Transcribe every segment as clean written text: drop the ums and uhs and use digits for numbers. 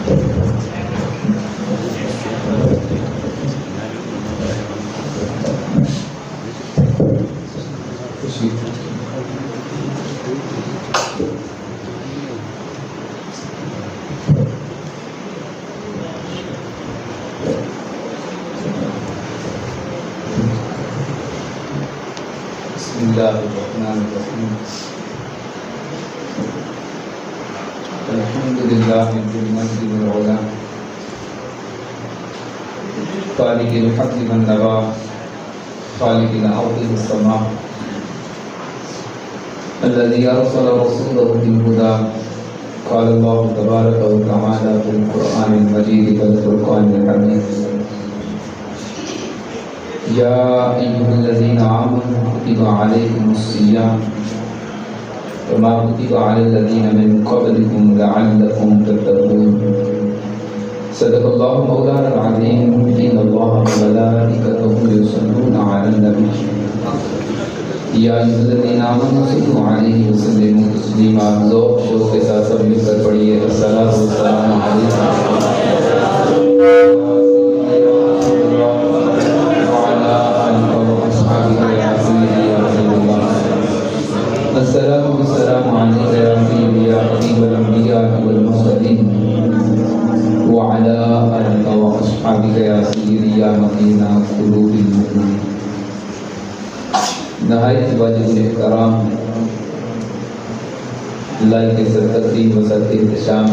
بسم اللہ الرحمن الرحیم الحمد للہ بالمجد والعلا خالق الحق والنوا خالق الارض والسماء الذي ارسل رسوله بالهدى قال الله تبارك وتعالى في القرآن المجيد والفرقان الحميد يا أيها الذين آمنوا كتب عليكم الصيام كما كتب على الذين من قبلكم لعلكم تتقون صدق الله مولانا العظيم إن الله وملائكته يصلون على النبي يا أيها الذين آمنوا صلوا عليه وسلموا تسليما ذوق شوق کے ساتھ سب مل کر پڑھیے الصلاۃ والسلام علیکم السلام والسلام عليك يا سيدي يا حبيب الأنبياء والمرسلين وعلى آلك وأصحابك يا سيدي يا مكين قلوب المؤمنين نہایت واجب احترام لائق سر تقدیم و سر احتشام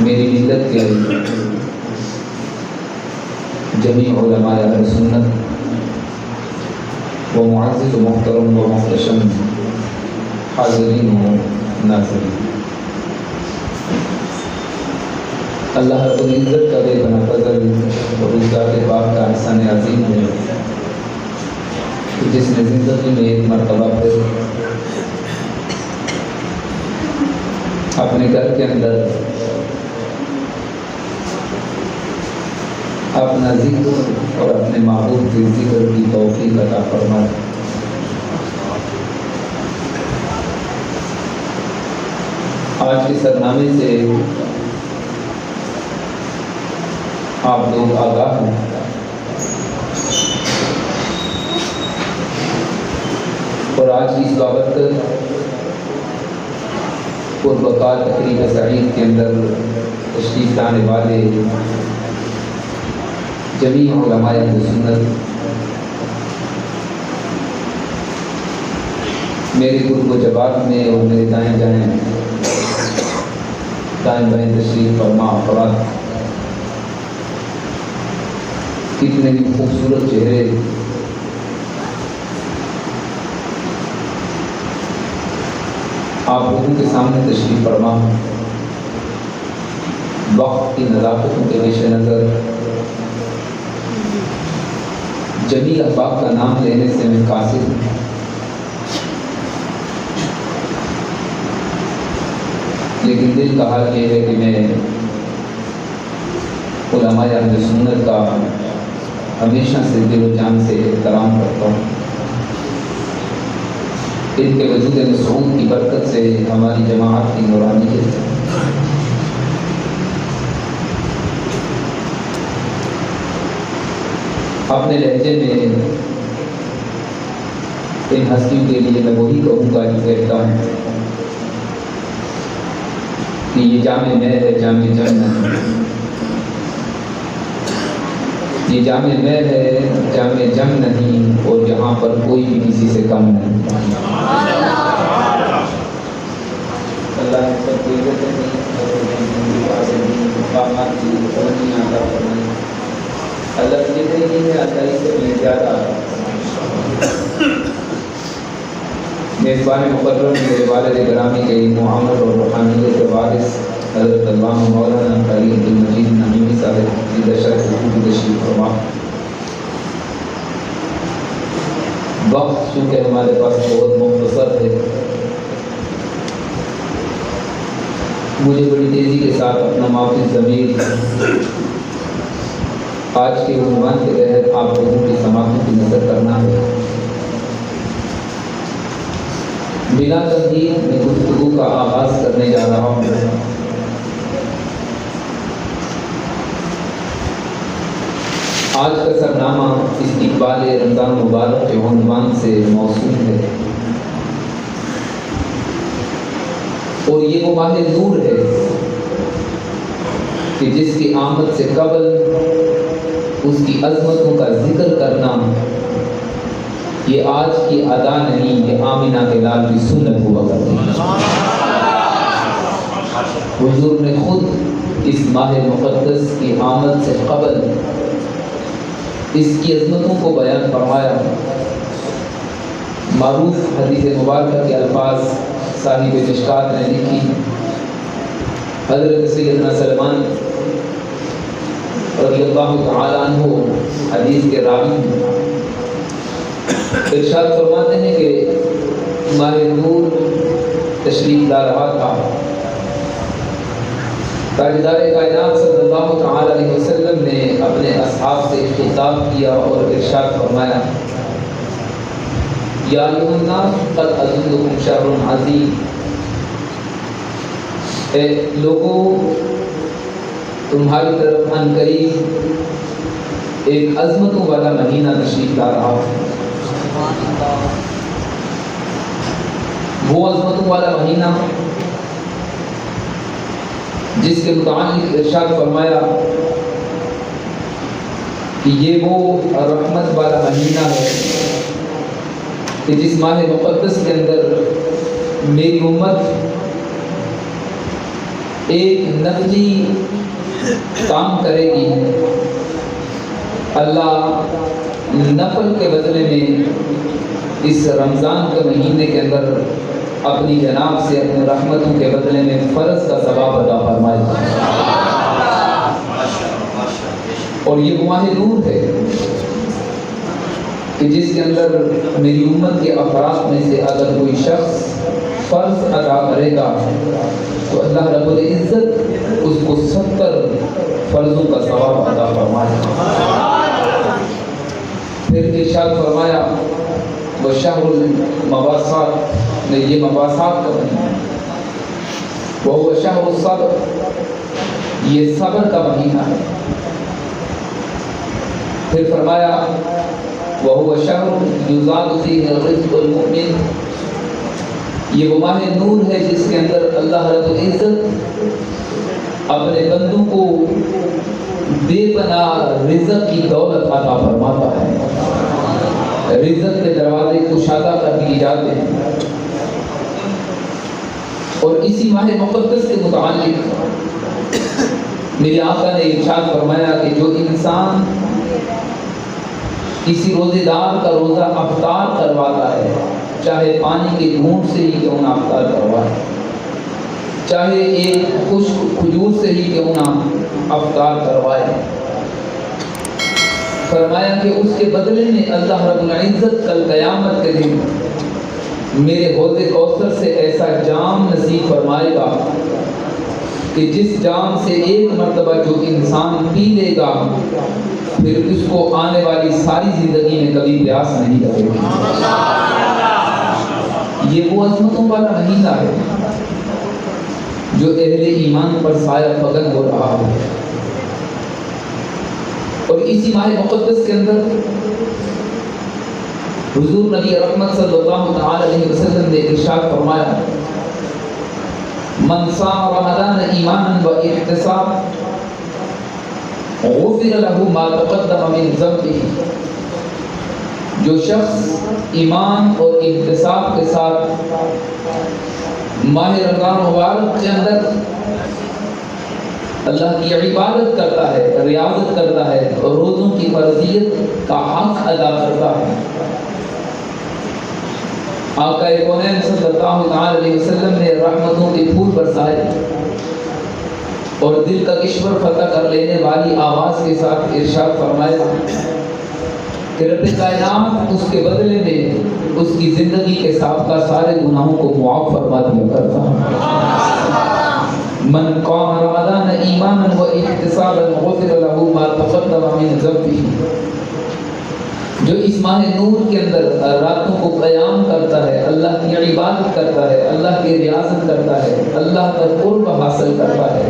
میری ملت کے جمیع علماء اہل سنت و معزز و محترم و محتشم حاضرین و ناظرین، اللہ رب العزت کا بے پناہ فضل اور اس ذات پاک کا احسان عظیم ہے جس نے زندگی میں ایک مرتبہ پھر اپنے گھر کے اندر اپنا ذکر اور اپنے محبوب کے ذکر کی توفیق عطا فرمائے۔ آج کے سرنامے سے آپ لوگ آگاہ ہیں اور آج کی اس بابرکت پربکار تقریب سعید کے اندر تشریف لانے والے جمیع علماء اہل سنت میرے قرب و جواب میں اور میرے دائیں بائیں تشریف فرما افراد، کتنے بھی خوبصورت چہرے آپ لوگوں کے سامنے تشریف فرما، وقت کی نزاکتوں کے پیش نظر جمیع احباب کا نام لینے سے میں قاصر ہوں، لیکن دل کا حال یہ ہے کہ میں علماء اہل سنت کا ہمیشہ سے دل و جان سے احترام کرتا ہوں۔ ان کے وجود مسعود کی برکت سے ہماری جماعت کی نورانیت ہے۔ اپنے لہجے میں ان ہستیوں کے لیے میں وہی کہوں گا جو کہتا ہوں کہ یہ جامع میں ہے جامع جم نہیں، یہ جامع میں ہے جامع جم نہیں، اور یہاں پر کوئی بھی کسی سے کم نہیں۔ اللہ سب کو عزت دی مقامات کی بلندیاں عطا فرمائے۔ اللہ یہ نہیں ہے اللہ سے میں زیادہ میزبان مقرر میرے والد گرامی کے علم و عمل اور روحانیت کے وارث حضرت علامہ مولانا قاری عبدالمجید نعیمی صاحب کی دشرف کی تشریف فرما۔ وقت چونکہ ہمارے پاس بہت مختصر ہے، مجھے بڑی تیزی کے ساتھ اپنا معافی ضمیر آج کے عنوان کے تحت آپ لوگوں کی سماعتوں کی نظر کرنا ہے۔ بلا تردید میں گفتگو کا آغاز کرنے جا رہا ہوں۔ آج کا سرنامہ استقبال رمضان مبارک کے عنوان سے موسوم ہے، اور یہ وہ ماہ نور ہے کہ جس کی آمد سے قبل اس کی عظمتوں کا ذکر کرنا یہ آج کی ادا نہیں، یہ آمنہ کے لال کی سنت ہوا کرتی ہے۔ حضور نے خود اس ماہ مقدس کی آمد سے قبل اس کی عظمتوں کو بیان فرمایا۔ معروف حدیث مبارکہ کے الفاظ صاحب مشکات نے لکھی۔ حضرت سیدنا سلمان رضی اللہ تعالیٰ عنہ حدیث کے راوی ارشاد فرماتے ہیں کہ ماہ نور تشریف لا رہا تھا، تاجدار کائنات صلی اللہ تعالیٰ علیہ وسلم نے اپنے اصحاب سے خطاب کیا اور ارشاد فرمایا، یا ایھا الناس قد اظلکم شہر عظیم، اے لوگوں تمہاری طرف عنقریب ایک عظمتوں والا مہینہ تشریف لا رہا ہے۔ وہ عظمتوں والا مہینہ جس کے متعلق ارشاد فرمایا کہ یہ وہ رحمت والا مہینہ ہے کہ جس ماہ مقدس کے اندر میری امت ایک نفلی کام کرے گی، اللہ نفل کے بدلے میں اس رمضان کے مہینے کے اندر اپنی جناب سے اپنے رحمتوں کے بدلے میں فرض کا ثواب عطا فرمائے گا۔ اور یہ ماہ نور ہے کہ جس کے اندر میری امت کے افراد میں سے اگر کوئی شخص فرض ادا کرے گا تو اللہ رب العزت اس کو 70 فرضوں کا ثواب عطا فرمائے گا۔ پھر ارشاد فرمایا وشہر المواسات، میں یہ مواسات کا مہینہ، وہ شہر الصبر، یہ صبر کا مہینہ ہے۔ پھر فرمایا وہو شہر یزاد فیہ الرزق المؤمن، یہ وہ ماہ نور ہے جس کے اندر اللہ رب العزت اپنے بندوں کو بے پناہ رزق کی دولت عطا فرماتا ہے، رزق کے دروازے کشادہ کر دیے جاتے ہیں۔ اور اسی ماہ مقدس کے متعلق میرے آقا نے ارشاد فرمایا کہ جو انسان کسی روزے دار کا روزہ افطار کرواتا ہے، چاہے پانی کے گھونٹ سے ہی کیوں نہ افطار کروائے، چاہے ایک خشک کھجور سے ہی کیوں نہ افطار کروائے، فرمایا کہ اس کے بدلے میں اللہ رب العزت کل قیامت کے دن میرے حوض کوثر سے ایسا جام نصیب فرمائے گا کہ جس جام سے ایک مرتبہ جو انسان پی لے گا پھر اس کو آنے والی ساری زندگی میں کبھی پیاس نہیں لگے گی۔ یہ وہ عظمتوں والا مہینہ ہے جو اہل ایمان پر سایہ فگن ہو رہا ہے۔ اور اسی ماہ مقدس کے اندر حضور نبی رحمت صلی اللہ تعالی علیہ وسلم نے ارشاد فرمایا من صام رمضان ایمانا و احتسابا غفر له ما تقدم من ذنبه، جو شخص ایمان اور احتساب کے ساتھ ماہ رمضان مبارک کے اندر اللہ کی عبادت کرتا ہے، ریاضت کرتا ہے اور روزوں کی فرضیت کا حق ادا کرتا ہے، آقا کونین صلی اللہ علیہ وسلم نے رحمتوں کے پھول برسائے اور دل کا کشور فتح کر لینے والی آواز کے ساتھ ارشاد فرمایا کہ رب کائنات اس کے بدلے میں اس کی زندگی کے سابقہ سارے گناہوں کو معاف فرما دیا کرتا ہے۔ من قام رمضان ایمانا و احتسابا غفر له ما تقدم من ذنبه، جو اس ماہ نور کے اندر راتوں کو قیام کرتا ہے، اللہ کی عبادت کرتا ہے، اللہ کی ریاضت کرتا ہے، اللہ کا قرب حاصل کرتا ہے،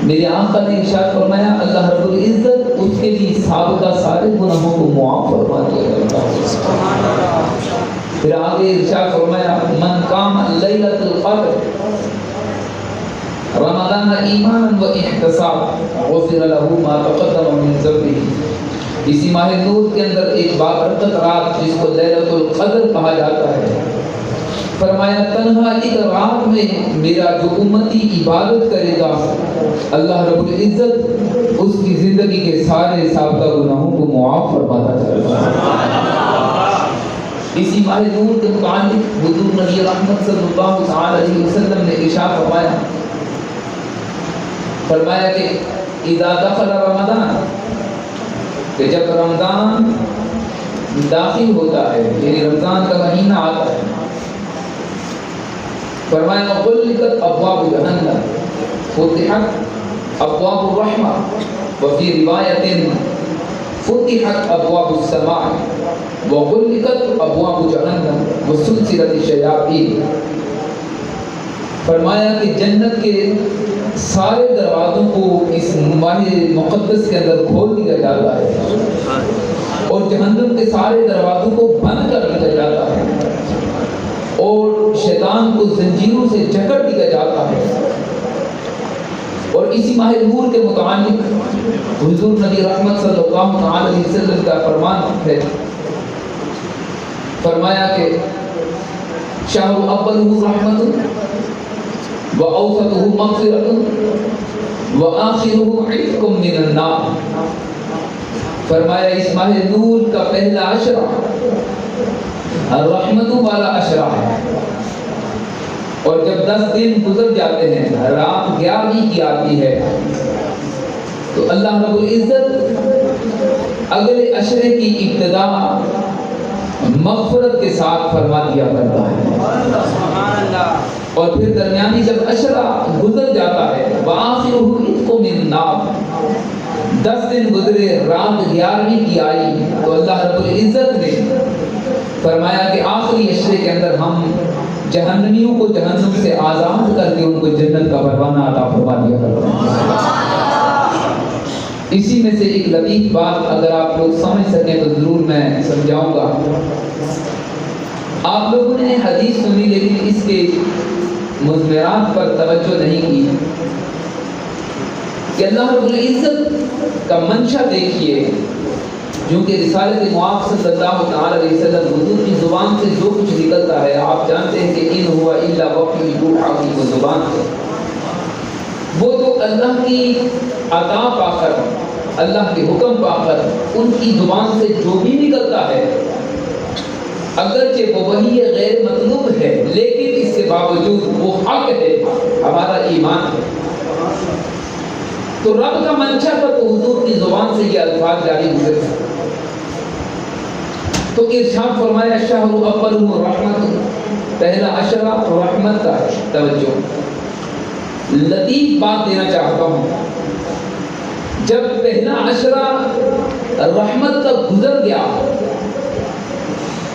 میرے آقا نے ارشاد فرمایا اللہ رب العزت اس کے لیے سابقہ سارے گناہوں کو معاف فرما دیا کرتا ہے۔ پھر آگے ارشاد فرمایا من قام لیلۃ القدر رمضان ایمانا و احتسابا غفر له ما تقدم من ذنبه۔ اسی ماہ نور کے اندر ایک بابرکت رات جس کو لیلۃ القدر کہا جاتا ہے، فرمایا تنہا ایک رات میں میرا جو امتی عبادت کرے گا اللہ رب العزت اس کی زندگی کے سارے سابقہ گناہوں کو معاف فرماتا چلتا ہے۔ اسی ماہ نور کے متعلق حضور نبی رحمت صلی اللہ تعالی علیہ وسلم نے ارشاد فرمایا کہ اذا دخل رمضان، کہ جب رمضان داخل ہوتا ہے یعنی رمضان کا مہینہ آتا ہے، فرمایا غلقت ابواب جہنم فتحت ابواب الرحمہ وفی روایت فتحت ابواب السماء وغلقت ابواب جہنم وسلسلت الشیاطین۔ فرمایا کہ جنت کے سارے دروازوں کو اس ماہ مقدس کے اندر کھول دیا جاتا ہے اور جہنم کے سارے دروازوں کو بند کر دیا جاتا ہے اور شیطان کو زنجیروں سے جکڑ دیا جاتا ہے۔ اور اسی ماہ نور کے متعلق حضور نبی رحمت صلی اللہ علیہ وسلم کا فرمان ہے، فرمایا کہ شہر اولہ رحمت وأوسطه مغفرة وآخره عتق من النار۔ فرمایا اس ماہ نور کا پہلا عشرہ رحمتوں والا عشرہ ہے، اور جب 10 دن گزر جاتے ہیں رات 11ویں کی آتی ہے تو اللہ رب العزت اگلے عشرے کی ابتدا مغفرت کے ساتھ فرما دیا کرتا ہے، اور پھر درمیانی جب عشرہ گزر جاتا ہے وآخرہ عتق من النار، 10 دن گزرے رات 11ویں کی آئی تو اللہ رب العزت نے فرمایا کہ آخری عشرے کے اندر ہم جہنمیوں کو جہنم سے آزاد کر کے ان کو جنت کا پروانہ عطا فرما دیا کرتا ہے۔ اسی میں سے ایک لطیف بات اگر آپ لوگ سمجھ سکیں تو ضرور میں سمجھاؤں گا۔ آپ لوگوں نے حدیث سنی لیکن اس کے مضمرات پر توجہ نہیں کی کہ اللہ رب العزت کا منشا دیکھیے، کیونکہ رسالت معاف صلی اللہ تعالی علیہ وسلم حضور کی زبان سے جو کچھ نکلتا ہے آپ جانتے ہیں کہ ان ہوا الا وحی یوحی کی وہ زبان ہے، وہ تو اللہ کی عطا پا کر اللہ کے حکم پا کر ان کی زبان سے جو بھی نکلتا ہے اگرچہ وہ وحی غیر مطلوب ہے لیکن اس کے باوجود وہ حق ہے، ہمارا ایمان ہے۔ تو رب کا منشا تھا تو حضور کی زبان سے یہ الفاظ جاری ہوئے، تو ارشاد فرمایا شہر اول رحمت، پہلا عشرہ رحمت کا ہے۔ توجہ، لطیف بات دینا چاہتا ہوں، جب پہلا عشرہ رحمت کا گزر گیا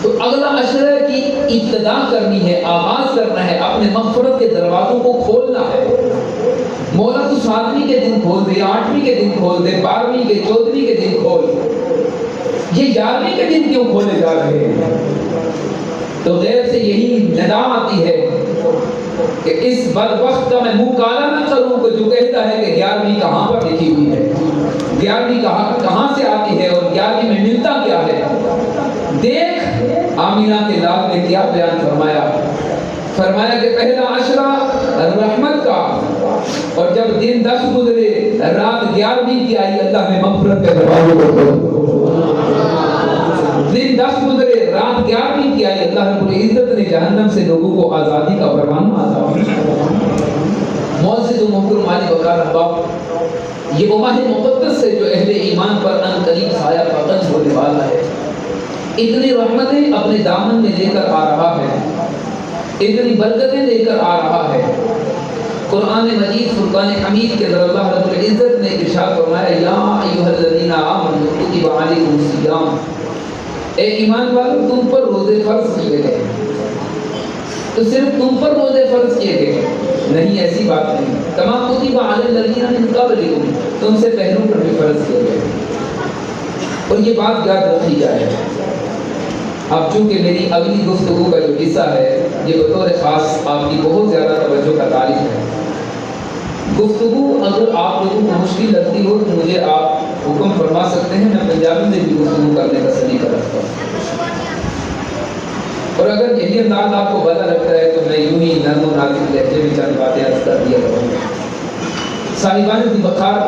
تو اگلا عشرہ کی ابتدا کرنی ہے، آغاز کرنا ہے، اپنے مغفرت کے دروازوں کو کھولنا ہے۔ مولا تو 7ویں کے دن کھول دے، 8ویں کے دن کھول دے، 12ویں کے 14ویں کے دن کھول، یہ 11ویں کے دن کیوں کھولے جا رہے ہیں؟ تو غیر سے یہی ندا آتی ہے کہ اس بدبخت کا میں منہ کالا نہ کروں کہ جو کہتا ہے کہ 11ویں کہاں پر لکھی ہوئی ہے، 11ویں کہاں سے آتی ہے اور 11ویں میں ملتا کیا ہے۔ دیکھ آمینہ کے لال نے کیا بیان فرمایا کہ پہلا عشرہ رحمت کا، اور جب دن 10 گزرے رات 11ویں کی آئی اللہ نے مغفرت کے دروازے کو کھولا۔ دن 10 گزرے رات 11ویں کی آئی اللہ رب العزت نے جہنم سے لوگوں کو آزادی کا فرمانا عطا فرمایا۔ معزز و محترم علی وقار احباب، یہ وہ ماہ مقدس ہے جو اہل ایمان پر ان قریب سایہ فقط ہونے والا ہے۔ اتنی رحمتیں اپنے دامن میں لے کر آ رہا ہے، اتنی برکتیں لے کر آ رہا ہے۔ قرآن مجید فرقان حمید کے اندر اللہ رب العزت نے ارشاد فرمایا یا ایھا الذین آمنوا کتب علیکم الصیام اے ایمان والو تم پر روزے فرض کیے گئے، تو صرف تم پر روزے فرض کیے گئے نہیں، ایسی بات نہیں، کما کتب علی الذین من قبلکم، تم سے پہلوں پر بھی فرض کیے گئے۔ اور یہ بات یاد رکھی جائے، اب چونکہ میری اگلی گفتگو کا جو حصہ ہے یہ بطور خاص آپ کی بہت زیادہ توجہ کا طالب ہے۔ گفتگو اگر آپ لوگوں کو مشکل لگتی ہو تو مجھے آپ حکم فرما سکتے ہیں، میں پنجابی میں بھی گفتگو کرنے کا سلیقہ رکھتا ہوں، اور اگر یہی انداز آپ کو بھلا لگتا ہے تو میں یوں ہی نرم و نازک لہجے میں چند باتیں عرض کر دیا کروں گا۔ صاحبان ذوالفقار،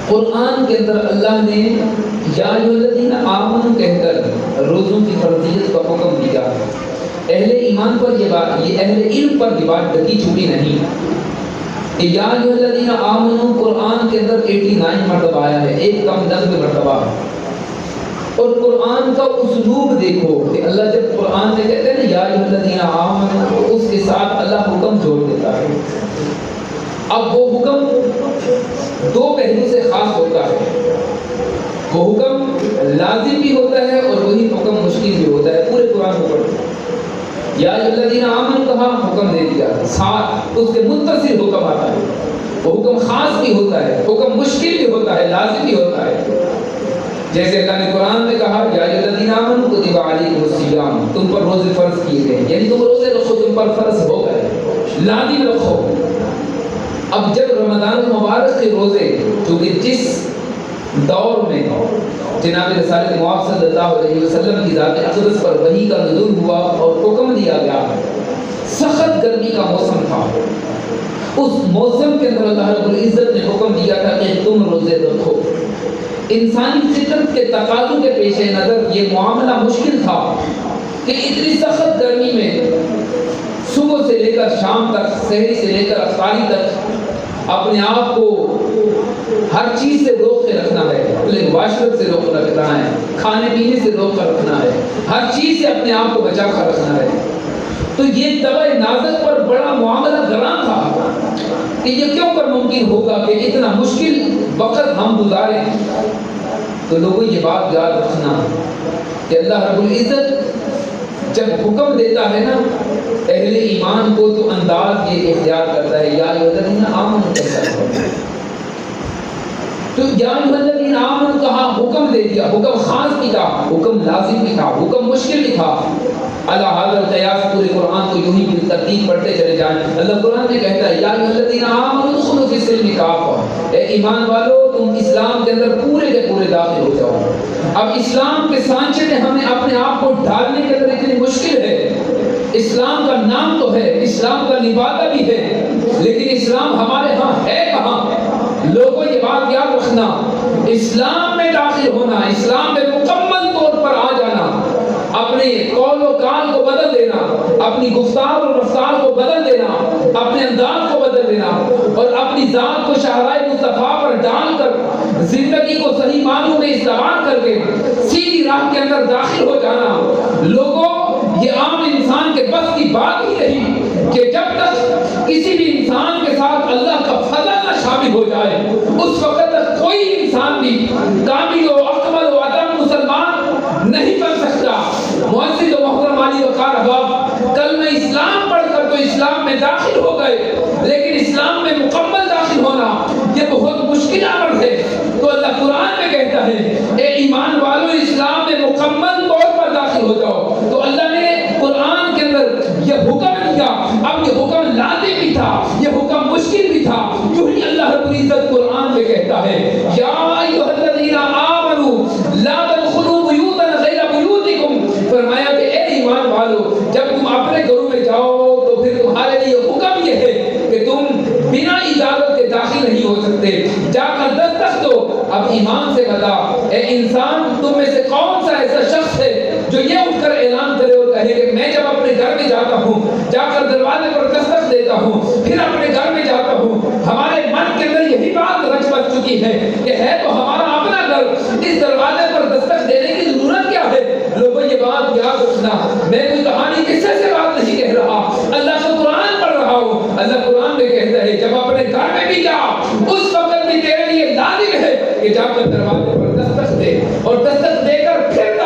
قرآن کے اندر اللہ نے یا ایھا الذین آمنوا کہہ کر روزوں کی فرضیت کا حکم دیا۔ اہل ایمان پر یہ بات، یہ اہل علم پر یہ بات ڈکی چھپی نہیں کہ یا ایھا الذین آمنوا قرآن کے اندر 89 مرتبہ آیا ہے، ایک کم 10 مرتبہ۔ اور قرآن کا اسلوب دیکھو کہ اللہ جب قرآن میں کہتے ہیں یا ایھا الذین آمنوا تو اس کے ساتھ اللہ حکم جوڑ دیتا ہے۔ اب وہ حکم دو پہلو سے خاص ہوتا ہے، وہ حکم لازم بھی ہوتا ہے اور وہی حکم مشکل بھی ہوتا ہے۔ پورے قرآن کو پڑھو، یا ایھا الذین آمنوا کہا، حکم دے دیا، ساتھ اس کے متصل حکم آتا ہے، وہ حکم خاص بھی ہوتا ہے، حکم مشکل بھی ہوتا ہے، لازم بھی ہوتا ہے۔ جیسے اللہ نے قرآن میں کہا یا ایھا الذین آمنوا کتب علیکم الصیام، تم پر روزے فرض کیے گئے، یعنی تم روزے رکھو، تم پر فرض ہو گئے، لازم رکھو۔ اب جب رمضان المبارک کے روزے، چونکہ جس دور میں جناب رسالت مآب صلی اللہ علیہ وسلم کی ذات اقدس پر وحی کا نزول ہوا اور حکم دیا گیا، سخت گرمی کا موسم تھا، اس موسم کے اندر اللہ رب العزت نے حکم دیا تھا کہ تم روزے رکھو۔ انسانی فطرت کے تقاضوں کے پیش نظر یہ معاملہ مشکل تھا کہ اتنی سخت گرمی میں صبح سے لے کر شام تک، سحری سے لے کر افطاری تک اپنے آپ کو ہر چیز سے روک کے رکھنا ہے، مباشرت سے روک کر رکھنا ہے، کھانے پینے سے روک کر رکھنا ہے، ہر چیز سے اپنے آپ کو بچا کر رکھنا ہے۔ تو یہ طبع نازک پر بڑا معاملہ گراں تھا کہ یہ کیوں کر ممکن ہوگا کہ اتنا مشکل وقت ہم گزاریں۔ تو لوگوں یہ بات یاد رکھنا کہ اللہ رب العزت جب حکم دیتا ہے نا اہل ایمان کو تو انداز یہ اختیار کرتا ہے، یا ایھا الذین آمنوا کہتا ہے، تو یا ایھا الذین آمنوا کہا، حکم دے دیا، حکم خاص بھی تھا، حکم لازم بھی تھا، حکم مشکل بھی تھا۔ اللہ حاضر قیاس پورے قرآن کو یوں ہی بالترتیب پڑھتے چلے جائیں۔ اللہ قرآن میں کہتا ہے یا ایھا الذین آمنوا ادخلوا فی السلم کافۃ، اے ایمان والو تم اسلام کے اندر پورے کے پورے داخل ہو جاؤ۔ اب اسلام کے سانچے میں ہمیں اپنے آپ کو ڈالنے کے اندر اتنی مشکل ہے۔ اسلام کا نام تو ہے، اسلام کا لبادہ بھی ہے، لیکن اسلام ہمارے ہاں ہے کہاں؟ لوگوں یہ بات یاد رکھنا، اسلام میں داخل ہونا، اسلام میں مکمل طور پر آ جانا، اپنے قول و قال کو بدل دینا، اپنی گفتار اور رفتار کو بدل دینا، اپنے انداز کو بدل دینا، اور اپنی ذات کو شاہراہ مصطفیٰ پر ڈال کر زندگی کو صحیح معنوں میں استوار کر کے سیدھی راہ کے اندر داخل ہو جانا۔ لوگوں یہ عام انسان کے بس کی بات ہی نہیں کہ جب تک کسی بھی انسان کے ساتھ اللہ کا فضل نہ شامل ہو جائے اس وقت تک کوئی انسان بھی کامل و اکمل و اتم مسلمان نہیں بن سکتا۔ معزز و محترم علی وقار احباب، کلمہ اسلام پڑھ کر تو اسلام میں داخل ہو گئے، لیکن اسلام میں مکمل داخل ہونا یہ بہت مشکل عمل ہے۔ تو اللہ قرآن میں کہتا ہے اے ایمان والو اسلام میں مکمل طور پر داخل ہو جاؤ۔ تو اللہ نے قرآن کے اندر یہ حکم دیا، اب یہ حکم لازم بھی تھا، یہ حکم مشکل بھی تھا، جو ہی اللہ رب العزت قرآن میں کہتا ہے یا ایھا الذین آمنوا لا تدخلوا بیوتا غیر بیوتکم، فرمایا کہ اے ایمان والو جب تم اپنے گھروں میں جاؤ تو پھر تمہارے لیے حکم یہ ہے کہ تم بنا اجازت کے داخل نہیں ہو سکتے، جا کر دستک دو۔ اب ایمان سے بتا اے انسان تم میں سے کون سا ایسا شخص ہے جو یہ اٹھ کر اعلان کرے اور کہے کہ میں جب اپنے گھر میں جاتا ہوں جا کر دروازے پر دستک دیتا ہوں پھر اپنے گھر میں جاتا ہوں، ہمارے من کے اندر یہی بات رچ بس چکی ہے کہ ہے تو ہمارا اپنا گھر، اس دروازے پر دستک دینے کی ضرورت کیا ہے؟ لوگوں یہ بات یاد رکھنا، میں کوئی کہانی قصے سے بات نہیں کہہ رہا، اللہ کا قرآن پڑھ رہا ہوں۔ اللہ قرآن میں کہتا ہے جب اپنے گھر میں بھی جا اس وقت بھی تیرے لیے لازم ہے کہ جا کر دروازے پر دستک دے، اور دستک دے کر پھر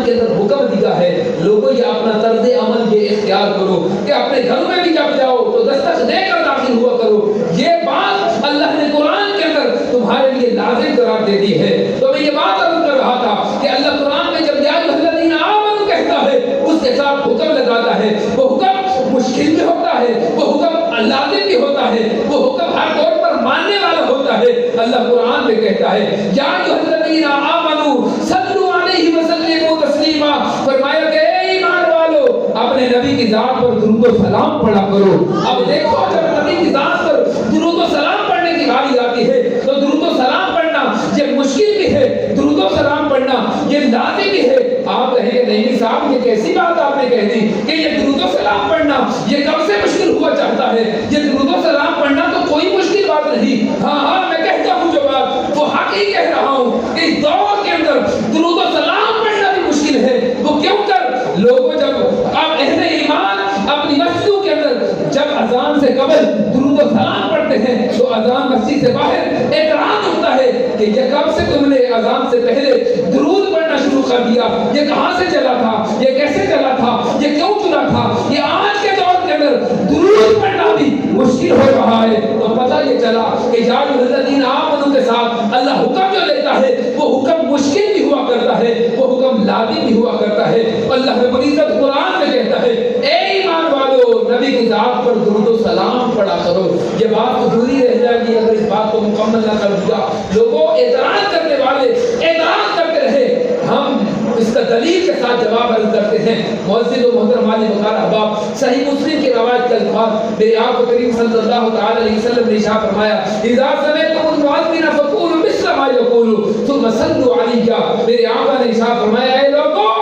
قرآن کے اندر حکم دیا ہے لوگوں یہ اپنا طرز عمل یہ اختیار کرو کہ اپنے گھروں میں بھی جب جاؤ تو دستک دے کر داخل ہوا کرو. یہ بات اللہ نے قرآن کے اندر تمہارے لیے لازم قرار دے دی ہے. تو میں یہ بات عرض کر رہا تھا کہ اللہ قرآن میں جب یا ایھا الذین آمنوا کہتا ہے اس کے ساتھ حکم لگاتا ہے. وہ حکم مشکل بھی ہوتا ہے, وہ حکم لازم بھی ہوتا ہے, وہ حکم ہر طور پر ماننے والا ہوتا ہے. اللہ قرآن میں کہتا ہے یا ایھا الذین آمنوا صلوا علیہ وسلموا تسلیما, فرمایا کہ اے ایمان والو اپنے نبی کی ذات پر درود و سلام پڑھا کرو. اب دیکھو جب نبی کی ذات پر درود و سلام پڑھنے کی باری آتی ہے تو درود و سلام پڑھنا یہ مشکل بھی ہے, درود و سلام پڑھنا یہ لازم بھی ہے. آپ کہیں گے نہیں صاحب یہ کیسی بات آپ نے کہہ دی کہ یہ درود و سلام پڑھنا یہ کب سے مشکل ہوا چاہتا ہے. یہ درود و سلام پڑھنا تو کوئی مشکل بات نہیں. ہاں میں کہتا ہوں جو بات وہ حق ہی کہہ رہا ہوں کہ اس دور کے اندر درود و سلام پڑھنا بھی مشکل ہے. وہ کیوں کر لوگوں جب آپ اہل ایمان اپنی مسجدوں کے اندر جب اذان سے قبل درود و سلام پڑھتے ہیں تو اذان مسجد سے باہر اعتراض ہوتا ہے کہ یہ کب سے تم نے اذان سے پہلے درود پڑھنا شروع کر دیا, یہ کہاں سے چلا تھا, یہ کیسے چلا تھا, یہ کیوں چلا تھا. یہ آج کے دور کے اندر درود پڑھنا بھی مشکل ہو رہا ہے. تو پتہ یہ چلا کہ یا ایھا الذین آمنوا کے ساتھ اللہ حکم جو لیتا ہے وہ حکم مشکل بھی ہوا کرتا ہے, وہ حکم لازم بھی ہوا کرتا ہے. اللہ رب العزت قرآن میں کہتا ہے اے ایمان والو نبی کی ذات پر درود و سلام پڑھا کرو. یہ بات ادھوری رہ جائے گی اگر اس بات کو مکمل نہ کر دیا. لوگوں اعتراض کرنے والے اعتراض کرتے رہے, ہم اس کا دلیل کے ساتھ جواب عرض کرتے ہیں. معزز و محترم علی وقار احباب, صحیح مسلم کی روایت کے الفاظ میرے آقا کریم صلی اللہ تعالی علیہ وسلم نے ارشاد فرمایا اذا سمعتم المؤذن فقولوا مثل ما يقول ثم صلوا علیہ. میرے آقا نے ارشاد فرمایا اے لوگوں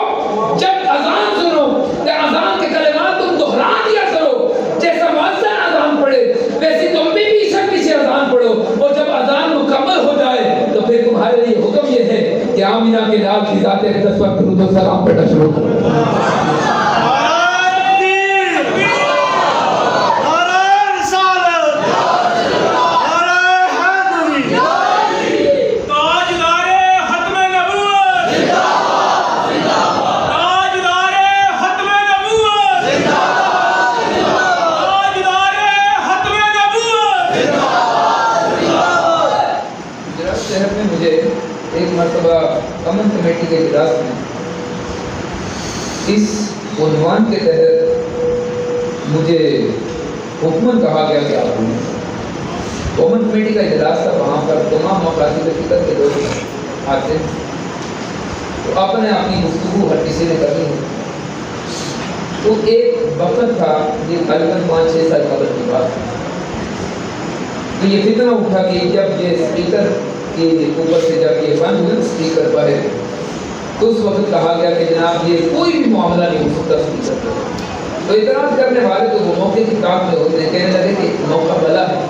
جب اذان سنو تو اذان کے کلمات تم دہرا دیا کرو. جیسا مؤذن اذان پڑھے ویسے تم بھی پیچھے اذان پڑھو, اور جب اذان مکمل ہو جائے تو پھر تمہارے لیے حکم یہ ہے کہ آمینہ کے لال کی ذات اقدس پر درود و سلام پڑھنا شروع کرو. امن کمیٹی کے اجلاس میں اس عنوان کے تحت مجھے حکمن کہا گیا کہ آپ نے امن کمیٹی کا اجلاس تھا, وہاں پر تمام مقاصد فکر کے لوگ آتے تو آپ نے اپنی گفتگو ہر کسی نے کرنی ہے. تو ایک وقت تھا یہ تقریباً 5-6 سال قبل کی بات تھی. تو یہ فتنہ اٹھا کہ جب یہ اسپیکر کہ اوپر سے جب یہ بند ہوئے اسپیکر پر ہے تو اس وقت کہا گیا کہ جناب یہ کوئی بھی معاملہ نہیں ہو سکتا اسپیکر پر. تو اعتراض کرنے والے تو وہ موقع کی کام میں ہوتے ہیں, کہنے لگے کہ موقع بلا ہے.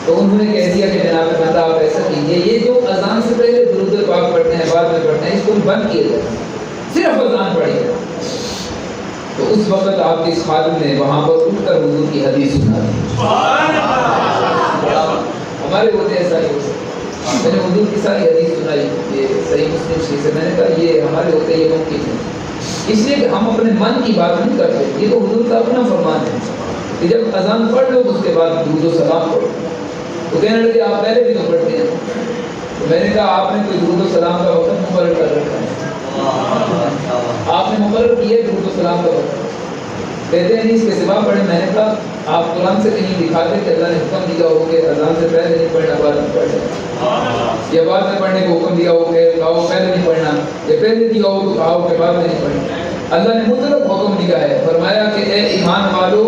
تو انہوں نے کہہ دیا کہ جناب مطلب آپ ایسا کیجیے یہ جو اذان سے پہلے درود پاک پڑھتے ہیں بعد میں پڑھتے ہیں اس کو بند کیا جائے, صرف اذان پڑھیے. تو اس وقت آپ کے اس خادم نے وہاں پر اٹھ کر حضور کی حدیث سنا دی. ہمارے ہوتے ایسا نہیں ہو سکتا. میں نے حضور کی ساری حدیث سنائی یہ صحیح مسلم شریف سے. میں نے کہا یہ ہمارے ہوتے یہ ممکن ہے, اس لیے کہ ہم اپنے من کی بات نہیں کرتے. یہ تو حضور کا اپنا فرمان ہے کہ جب اذان پڑھ لو تو اس کے بعد درود و سلام پڑھو. تو کہنے لگے آپ پہلے بھی تو پڑھتے ہیں. تو میں نے کہا آپ نے کوئی درود و سلام کا وقت مقرر کر رکھا ہے, آپ نے مقرر کیا درود و سلام کا وقت. کہتے ہیں نہیں اس کے سوا پڑھیں. میں نے کہا آپ قرآن سے کہیں دکھاتے کہ اللہ نے حکم دیا ہو کہ اذان سے پہلے نہیں پڑھنا بعد میں پڑھنا, یا بعد میں پڑھنے کو حکم دیا ہو کہ کہو پہلے نہیں پڑھنا, یا پہلے دیا ہو تو کہو کہ بعد میں نہیں پڑھنا. اللہ نے مطلق حکم دیا ہے, فرمایا کہ اے ایمان والو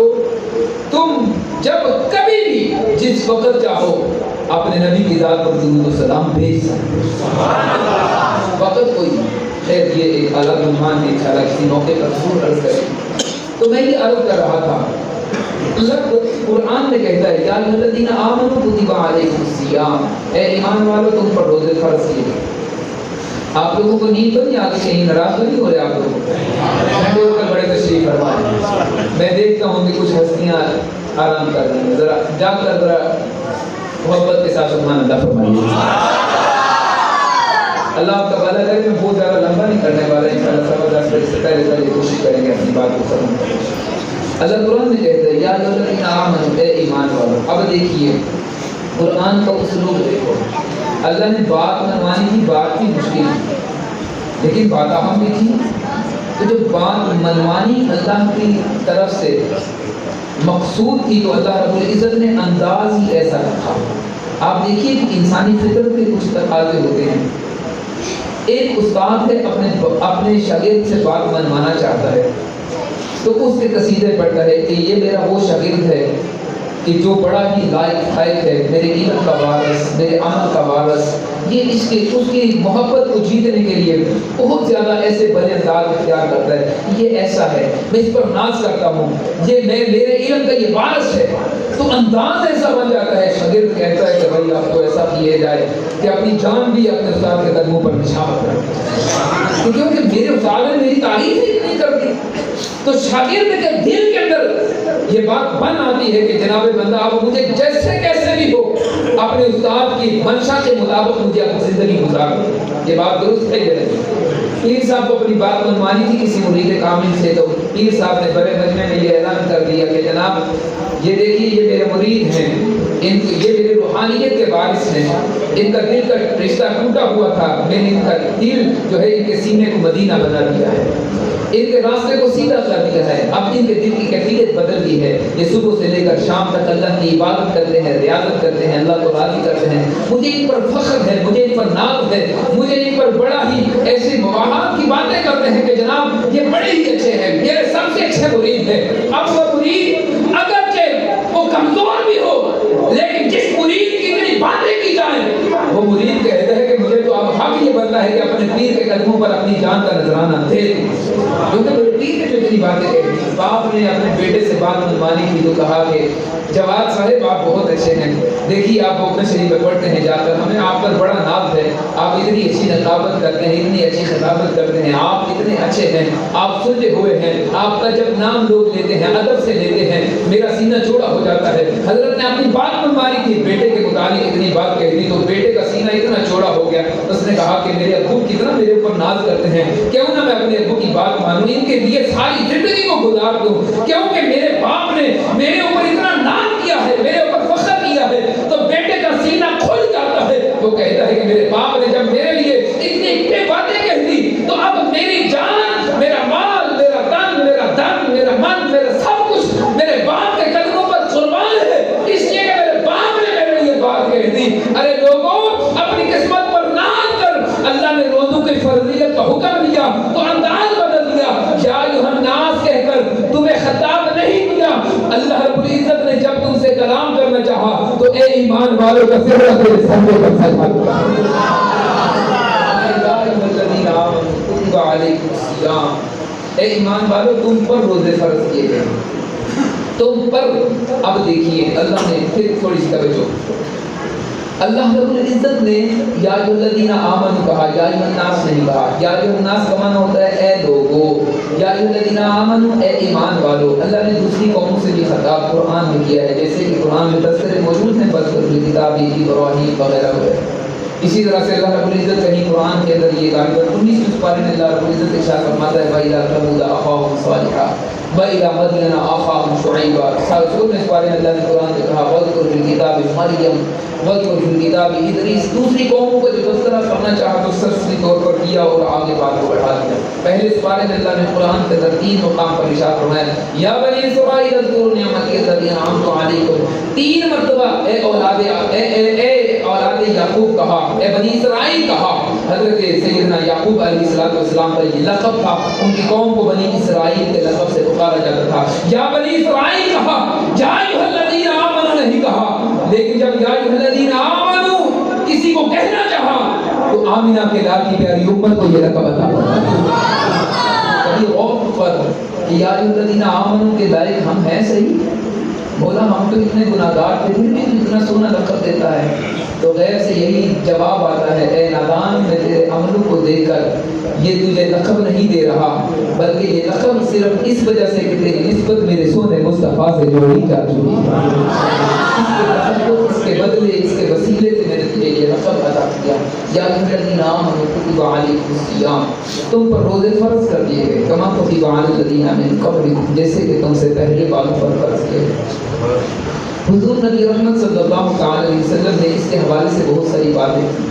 تم جب کبھی بھی جس وقت چاہو اپنے نبی کی ذات پر درود و سلام بھیج سکتے ہو. وقت کوئی خیر یہ ایک الگ عنوان ہے, انشاءاللہ کسی موقع پر ضرور عرض کریں. تو میں یہ عرض کر رہا تھا قرآن میں کہتا ہے یا ایھا الذین آمنوا کتب علیکم الصیام, اے ایمان والو تم پر روزے فرض کیے گئے. آپ لوگوں کو نیند تو نہیں آتی, کہیں ناراض تو نہیں ہو رہے آپ لوگوں کو, ٹھنڈے ہو کر بڑے تشریف فرمائیں. میں دیکھتا ہوں کہ کچھ ہستیاں آرام کر رہی ہیں, ذرا جا کر ذرا محبت کے ساتھ سبحان اللہ فرمائیے. اللہ آپ کا بھلا کرے. میں بہت زیادہ لمبا نہیں کرنے والا انشاءاللہ. 10 بجے سے پہلے کوشش کریں گے اپنی بات کو ختم کرنے کی. اللہ قرآن میں کہتا ہے یا الذین آمنوا، اے ایمان والو. اب دیکھیے قرآن کا اسلوب دیکھو. اللہ نے بات منوانی کی، بات کی مشکل تھی لیکن بات اہم بھی تھی. تو جب بات منوانی اللہ کی طرف سے مقصود تھی تو اللہ رب العزت نے انداز ہی ایسا رکھا. آپ دیکھیے کہ انسانی فطرت کے کچھ تقاضے ہوتے ہیں. ایک استاد ہے اپنے شاگرد سے بات منوانا چاہتا ہے تو اس کے قصیدے پڑھتا ہے کہ یہ میرا وہ شاگرد ہے کہ جو بڑا ہی لائق ہے، میرے علم کا وارث، میرے عمل کا وارث. یہ اس کی محبت کو جیتنے کے لیے بہت زیادہ ایسے بڑے انداز اختیار کرتا ہے. یہ ایسا ہے، میں اس پر ناز کرتا ہوں، یہ میرے علم کا یہ وارث ہے. تو انداز ایسا بن جاتا ہے. شاگرد کہتا ہے کہ بھائی آپ کو ایسا کیے جائے کہ اپنی جان بھی اپنے استاد کے قدموں پر نشان کرے، کیونکہ میرے استاد نے میری تعریف ہی نہیں کرتی. تو شاگرد کے دل کے اندر یہ بات بن آتی ہے کہ جناب بندہ آپ مجھے جیسے کیسے بھی ہو اپنے استاد کی منشا کے مطابق مجھے اپنی زندگی گزار دو. یہ بات درست ہے کہ نہیں؟ پیر صاحب کو اپنی بات منوانی تھی کسی مرید کامل سے. تو پیر صاحب نے بڑے مجمع میں یہ اعلان کر دیا کہ جناب یہ دیکھیے یہ میرے مرید ہیں، یہ میرے روحانیت کے وارث ہیں. ان کا دل کا رشتہ ٹوٹا ہوا تھا، میں نے ان کا دل جو ہے ان کے سینے کو مدینہ بنا دیا ہے، ان کے راستے کو سیدھا کر دیا ہے. اب ان کے دل کی کیفیت بدل گئی ہے. یہ صبح سے لے کر شام تک اللہ کی عبادت کرتے ہیں، ریاضت کرتے ہیں، اللہ کو راضی کرتے ہیں. مجھے ان پر فخر ہے، مجھے ان پر ناز ہے، مجھے ان پر بڑا ہی ایسی مباحات کی باتیں کرتے ہیں کہ جناب یہ بڑے ہی اچھے ہیں، میرے سب سے اچھے مرید ہیں. اب وہ مرید اگرچہ وہ کمزور بھی ہو لیکن جس مرید کی اتنی باتیں کی جائیں وہ مرید کہتا ہے کہ مجھے تو اب حق یہ بنتا ہے کہ اپنے پیر کے قدموں پر اپنی جان کا نذرانہ دے دوں. کیونکہ میرے پیر نے جو اتنی باتیں کہی. باپ نے اپنے بیٹے سے بات منوانی کی تو کہا کہ جواد صاحب آپ بہت اچھے ہیں، دیکھیے آپ بخاری شریف میں پڑھتے ہیں جا کر، ہمیں آپ پر بڑا ناز ہے. آپ اتنی اچھی نقابت کرتے ہیں، اتنی اچھی خطابت کرتے ہیں، آپ اتنے اچھے ہیں، آپ سلجھے ہوئے ہیں. آپ کا جب نام لوگ لیتے ہیں ادب سے لیتے ہیں میرا سینہ چوڑا ہو جاتا ہے. حضرت نے اپنی بات منوانی تھی، بیٹے کے متعلق اتنی بات کہہ دی تو بیٹے کا سینہ اتنا چوڑا ہو گیا. اس نے کہا کہ میرے ابو کتنا میرے اوپر ناز کرتے ہیں، کیوں نہ میں اپنے ابو کی بات مانوں، ان کے لیے ساری زندگی کو گزار دوں. کیونکہ میرے باپ نے میرے اوپر اتنا ناز کیا ہے، میرے اوپر فخر کیا ہے. تو بیٹے کا سینہ کھل جاتا ہے. وہ کہتا ہے کہ میرے باپ نے جب میرے لیے اتنی باتیں کہہ دی تو اب میری جان، میرا مال، میرا تن، میرا دھن، میرا من، میرا سب کچھ میرے باپ کے قدموں پر قربان ہے، اس لیے کہ میرے باپ نے میرے لیے بات کہہ دی. ارے لوگوں اپنی قسمت پر ناز کر. اللہ نے روزوں کی فرضیت کا حکم دیا تو انداز بدل دیا. یا ایھا الناس کہہ کر تمہیں خطاب نہیں کیا. اللہ رب العزت نے جب تم سے کلام کرنا چاہا تو اے ایمان والوں کا چہرہ تیرے سامنے پر سجا ہوا. اے ایمان والوں تم پر روزے فرض کیے گئے تم پر. اب دیکھیے اللہ نے پھر تھوڑی سی توجہ. اللہ رب العزت نے یا ایھا الذین آمنوا کہا، یا ایھا الناس نہیں کہا. یا ایھا الناس کا معنی ہوتا ہے اے لوگو. یا ایھا الذین آمنوا اے ایمان والو. اللہ نے دوسری قوموں سے بھی خطاب قرآن میں کیا ہے، جیسے کہ قرآن میں تذکرے موجود ہیں بذکر فی الکتاب ابراہیم وغیرہ وغیرہ. اسی طرح سے اللہ رب العزت کہیں قرآن کے اندر یہ غالباً 19 پارے میں اللہ رب العزت ارشاد فرماتا ہے وَإِلَىٰ ثَمُودَ أَخَاهُمْ صَالِحًا وَإِلَىٰ مَدْيَنَ أَخَاهُمْ شُعَيْبًا. سورۃ اس پارے میں اللہ نے قرآن میں کہا وَاذْكُرْ فِي الْكِتَابِ مَرْيَمَ وَاذْكُرْ فِي الْكِتَابِ إِدْرِيسَ. دوسری قوموں کو جو تذکرہ کرنا چاہا تو سرسری طور پر کیا اور آگے بات کو بڑھا دیا. پہلے اس بارے میں اللہ نے قرآن کے اندر 3 مقام پر ارشاد فرمایا یا بنی اسرائیل اذکروا نعمتی التي انعمت علیکم. 3 مرتبہ اے اولاد یعقوب کہا، اے بنی اسرائیل کہا. حضرت سیدنا یعقوب علیہ السلام کا یہ لقب تھا، ان کی قوم کو بنی اسرائیل کے لقب سے پکارا جاتا تھا. یا بنی اسرائیل کہا، یا ایھا الذین آمنوا نہیں کہا. لیکن جب یا ایھا الذین آمنوا کسی کو کہنا چاہا تو آمنہ کے لال کی پیاری امت کو یہ لقب عطا فرمایا. کبھی غور پر کہ یا ایھا الذین آمنوا کے لائق ہم ہیں صحیح؟ بولا ہم تو اتنے گناہگار تھے پھر بھی اتنا سونا لقب دیتا ہے. تو غیر سے یہی جواب آتا ہے اے نادان میں تیرے عملوں کو دیکھ کر یہ تجھے لقب نہیں دے رہا بلکہ یہ لقب صرف اس وجہ سے کہ تیری نسبت میرے سونے مصطفیٰ سے جوڑی جا چکی ہے. اس کے بدلے اس کے وسیلے سے میں نے تجھے یہ لقب عطا کیا، یا الذین آمنوا کتب علیکم الصیام، تم پر روزے فرض کر دیے گئے، کما کتب علی الذین من قبلکم، جیسے کہ تم سے پہلے والوں پر فرض کیے گئے۔ حضور نبی رحمت صلی اللہ تعالی علیہ وسلم نے اس کے حوالے سے بہت ساری باتیں کی،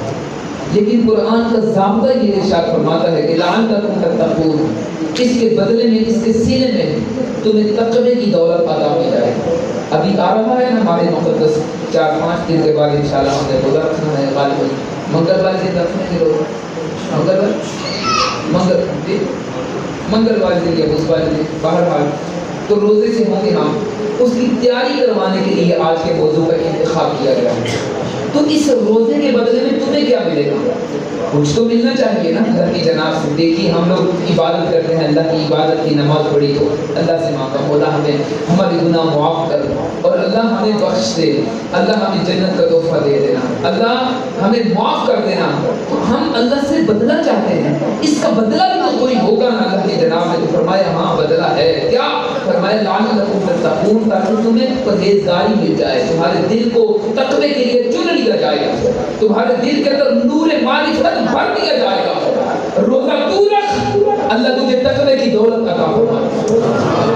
لیکن قرآن کا ضابطہ یہ ارشاد فرماتا ہے کہ لعلکم تتقون، اس کے بدلے میں، اس کے سینے میں تمہیں تقوی کی دولت عطا کی جائے۔ ابھی آ رہا ہے نا ہمارے مقدس 4-5 دن کے بعد انشاءاللہ ہم نے روزہ رکھنا ہے، غالباً منگلوار دن رکھنے کے روزہ، منگلوار دن یا بدھوار دن، بہرحال تو روزے سے ہوں گے ہم، اس کی تیاری کروانے کے لیے آج کے موضوع کا انتخاب کیا گیا ہے۔ تو اس روزے کے بدلے میں تمہیں کیا ملے گا؟ کچھ تو ملنا چاہیے نا اللہ کی جناب سے۔ دیکھیے ہم لوگ عبادت کرتے ہیں، اللہ کی عبادت کی نماز پڑھی تو اللہ سے مانگا مولا ہمیں ہمارے گناہ معاف کر، اور اللہ ہمیں بخش دے، اللہ ہمیں جنت کا تحفہ دے دینا، اللہ ہمیں معاف کر دینا۔ ہم اللہ سے بدلہ چاہتے ہیں، اس کا بدلہ بھی تو کوئی ہوگا نا اللہ کی جناب نے تو فرمایا ہاں بدلہ ہے۔ کیا فرمایا؟ لعلکم تتقون، تاکہ تمہیں پرہیزگاری مل جائے، تمہارے دل کو تقوی کے لیے چن لیا جائے گا، تمہارے دل کے اندر نور معرفت بھر دیا جائے گا۔ روزہ تو رکھ، اللہ تجھے تقوی کی دولت عطا فرمائے۔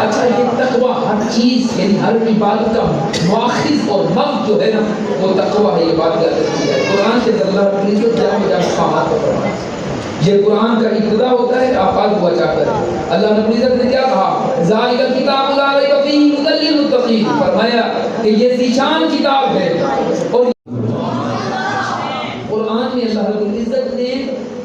اچھا یہ تقوی ہر چیز، یعنی ہر عبادت کا مؤخذ اور مغز جو ہے نا وہ تقوی ہے، یہ بات یاد رکھیے۔ قرآن کے اندر اللہ رب العزت جامع مقامات پر فرمایا، یہ قرآن کا ابتدا ہوتا ہے، آغاز ہوا چاہتا ہے۔ اللہ رب العزت نے کیا کہا؟ ذالک الکتاب لا ریب فیہ ھدی للمتقین، فرمایا کہ یہ ذیشان کتاب ہے، اور قرآن میں اللہ رب العزت نے